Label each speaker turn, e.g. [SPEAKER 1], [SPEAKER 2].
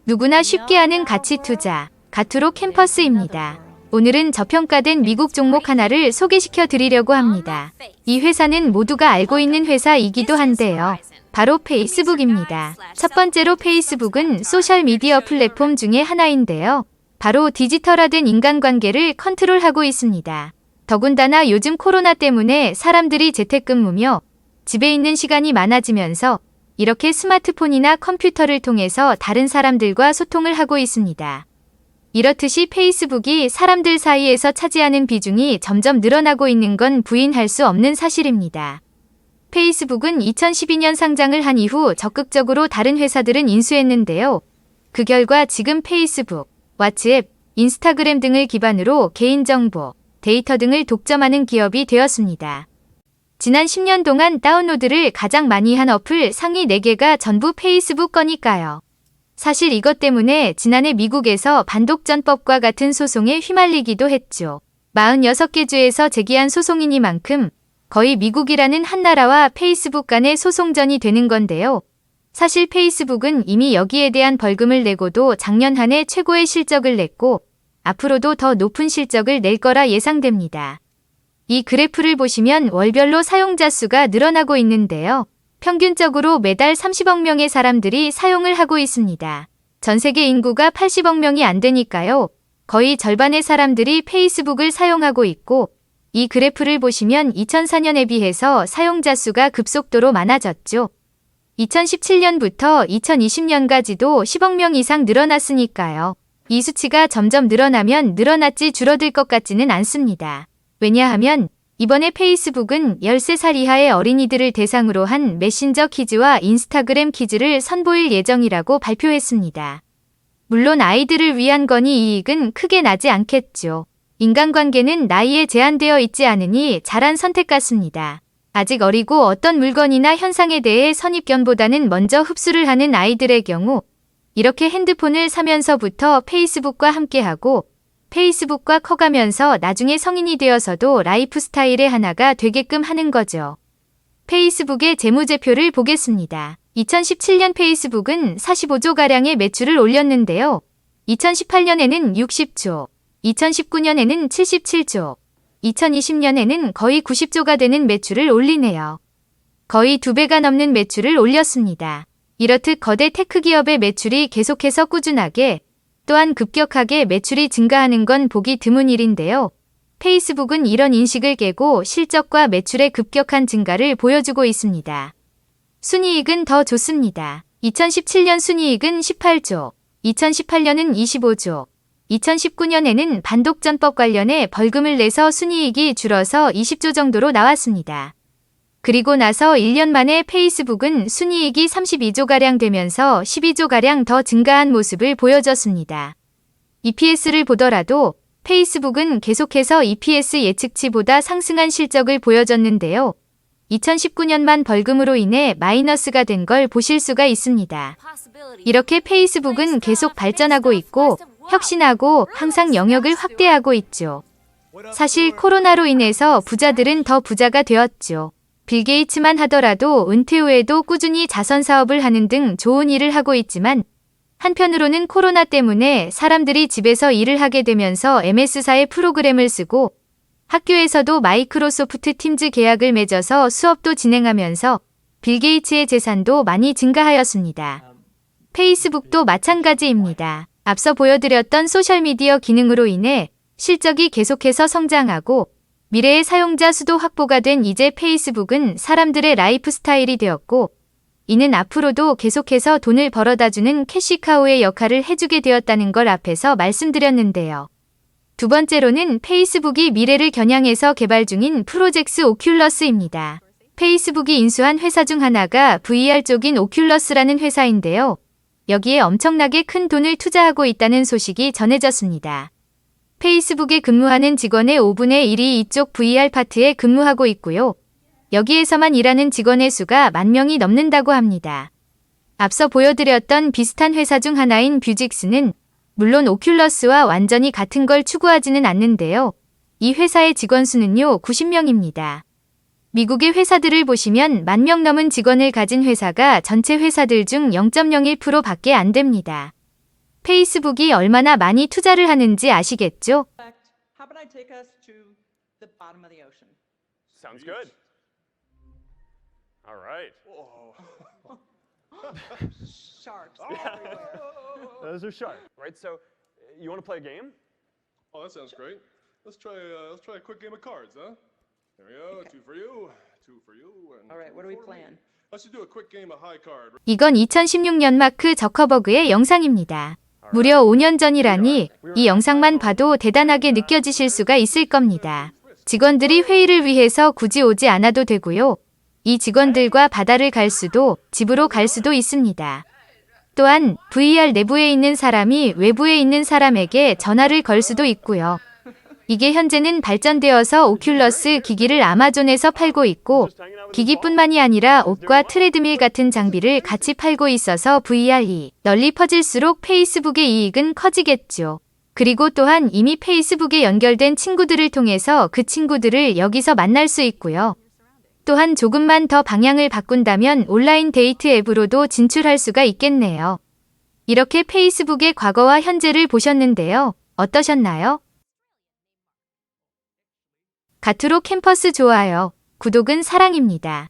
[SPEAKER 1] 누구나 쉽게 하는 가치 투자, 가투로 캠퍼스입니다. 오늘은 저평가된 미국 종목 하나를 소개시켜 드리려고 합니다. 이 회사는 모두가 알고 있는 회사이기도 한데요. 바로 페이스북입니다. 첫 번째로 페이스북은 소셜미디어 플랫폼 중에 하나인데요. 바로 디지털화된 인간관계를 컨트롤하고 있습니다. 더군다나 요즘 코로나 때문에 사람들이 재택근무며 집에 있는 시간이 많아지면서 이렇게 스마트폰이나 컴퓨터를 통해서 다른 사람들과 소통을 하고 있습니다. 이렇듯이 페이스북이 사람들 사이에서 차지하는 비중이 점점 늘어나고 있는 건 부인할 수 없는 사실입니다. 페이스북은 2012년 상장을 한 이후 적극적으로 다른 회사들은 인수했는데요. 그 결과 지금 페이스북, 왓츠앱, 인스타그램 등을 기반으로 개인정보, 데이터 등을 독점하는 기업이 되었습니다. 지난 10년 동안 다운로드를 가장 많이 한 어플 상위 4개가 전부 페이스북 거니까요. 사실 이것 때문에 지난해 미국에서 반독점법과 같은 소송에 휘말리기도 했죠. 46개 주에서 제기한 소송이니만큼 거의 미국이라는 한 나라와 페이스북 간의 소송전이 되는 건데요. 사실 페이스북은 이미 여기에 대한 벌금을 내고도 작년 한 해 최고의 실적을 냈고 앞으로도 더 높은 실적을 낼 거라 예상됩니다. 이 그래프를 보시면 월별로 사용자 수가 늘어나고 있는데요. 평균적으로 매달 30억 명의 사람들이 사용을 하고 있습니다. 전 세계 인구가 80억 명이 안 되니까요. 거의 절반의 사람들이 페이스북을 사용하고 있고 이 그래프를 보시면 2004년에 비해서 사용자 수가 급속도로 많아졌죠. 2017년부터 2020년까지도 10억 명 이상 늘어났으니까요. 이 수치가 점점 늘어나면 늘어났지 줄어들 것 같지는 않습니다. 왜냐하면 이번에 페이스북은 13살 이하의 어린이들을 대상으로 한 메신저 키즈와 인스타그램 키즈를 선보일 예정이라고 발표했습니다. 물론 아이들을 위한 거니 이익은 크게 나지 않겠죠. 인간관계는 나이에 제한되어 있지 않으니 잘한 선택 같습니다. 아직 어리고 어떤 물건이나 현상에 대해 선입견보다는 먼저 흡수를 하는 아이들의 경우 이렇게 핸드폰을 사면서부터 페이스북과 함께하고 페이스북과 커가면서 나중에 성인이 되어서도 라이프 스타일의 하나가 되게끔 하는 거죠. 페이스북의 재무제표를 보겠습니다. 2017년 페이스북은 45조가량의 매출을 올렸는데요. 2018년에는 60조, 2019년에는 77조, 2020년에는 거의 90조가 되는 매출을 올리네요. 거의 2배가 넘는 매출을 올렸습니다. 이렇듯 거대 테크 기업의 매출이 계속해서 꾸준하게 또한 급격하게 매출이 증가하는 건 보기 드문 일인데요. 페이스북은 이런 인식을 깨고 실적과 매출의 급격한 증가를 보여주고 있습니다. 순이익은 더 좋습니다. 2017년 순이익은 18조, 2018년은 25조, 2019년에는 반독점법 관련해 벌금을 내서 순이익이 줄어서 20조 정도로 나왔습니다. 그리고 나서 1년 만에 페이스북은 순이익이 32조가량 되면서 12조가량 더 증가한 모습을 보여줬습니다. EPS를 보더라도 페이스북은 계속해서 EPS 예측치보다 상승한 실적을 보여줬는데요. 2019년만 벌금으로 인해 마이너스가 된 걸 보실 수가 있습니다. 이렇게 페이스북은 계속 발전하고 있고 혁신하고 항상 영역을 확대하고 있죠. 사실 코로나로 인해서 부자들은 더 부자가 되었죠. 빌 게이츠만 하더라도 은퇴 후에도 꾸준히 자선 사업을 하는 등 좋은 일을 하고 있지만 한편으로는 코로나 때문에 사람들이 집에서 일을 하게 되면서 MS사의 프로그램을 쓰고 학교에서도 마이크로소프트 팀즈 계약을 맺어서 수업도 진행하면서 빌 게이츠의 재산도 많이 증가하였습니다. 페이스북도 마찬가지입니다. 앞서 보여드렸던 소셜미디어 기능으로 인해 실적이 계속해서 성장하고 미래의 사용자 수도 확보가 된 이제 페이스북은 사람들의 라이프 스타일이 되었고 이는 앞으로도 계속해서 돈을 벌어다주는 캐시카우의 역할을 해주게 되었다는 걸 앞에서 말씀드렸는데요. 두 번째로는 페이스북이 미래를 겨냥해서 개발 중인 프로젝트 오큘러스입니다. 페이스북이 인수한 회사 중 하나가 VR 쪽인 오큘러스라는 회사인데요. 여기에 엄청나게 큰 돈을 투자하고 있다는 소식이 전해졌습니다. 페이스북에 근무하는 직원의 5분의 1이 이쪽 VR 파트에 근무하고 있고요. 여기에서만 일하는 직원의 수가 10,000명이 넘는다고 합니다. 앞서 보여드렸던 비슷한 회사 중 하나인 뷰직스는 물론 오큘러스와 완전히 같은 걸 추구하지는 않는데요. 이 회사의 직원 수는요 90명입니다. 미국의 회사들을 보시면 10,000명 넘은 직원을 가진 회사가 전체 회사들 중 0.01%밖에 안 됩니다. 페이스북이 얼마나 많이 투자를 하는지 아시겠죠?
[SPEAKER 2] How about I take us to the bottom of the ocean?
[SPEAKER 3] Sounds good. All right.
[SPEAKER 2] Sharks everywhere.
[SPEAKER 3] Those are sharp. Right, so you want to play a game?
[SPEAKER 4] Oh, that sounds great. Let's try a quick game of cards, huh? There we go.
[SPEAKER 2] Okay.
[SPEAKER 4] Two for you, two for you, and
[SPEAKER 2] All right,
[SPEAKER 4] two
[SPEAKER 2] what are we
[SPEAKER 4] for me.
[SPEAKER 2] playing?
[SPEAKER 4] Let's just do a quick game of high card.
[SPEAKER 1] 이건 2016년 마크 저커버그의 영상입니다. 무려 5년 전이라니 이 영상만 봐도 대단하게 느껴지실 수가 있을 겁니다. 직원들이 회의를 위해서 굳이 오지 않아도 되고요. 이 직원들과 바다를 갈 수도 집으로 갈 수도 있습니다. 또한 VR 내부에 있는 사람이 외부에 있는 사람에게 전화를 걸 수도 있고요. 이게 현재는 발전되어서 오큘러스 기기를 아마존에서 팔고 있고 기기뿐만이 아니라 옷과 트레드밀 같은 장비를 같이 팔고 있어서 VR이 널리 퍼질수록 페이스북의 이익은 커지겠죠. 그리고 또한 이미 페이스북에 연결된 친구들을 통해서 그 친구들을 여기서 만날 수 있고요. 또한 조금만 더 방향을 바꾼다면 온라인 데이트 앱으로도 진출할 수가 있겠네요. 이렇게 페이스북의 과거와 현재를 보셨는데요. 어떠셨나요? 가투로 캠퍼스 좋아요. 구독은 사랑입니다.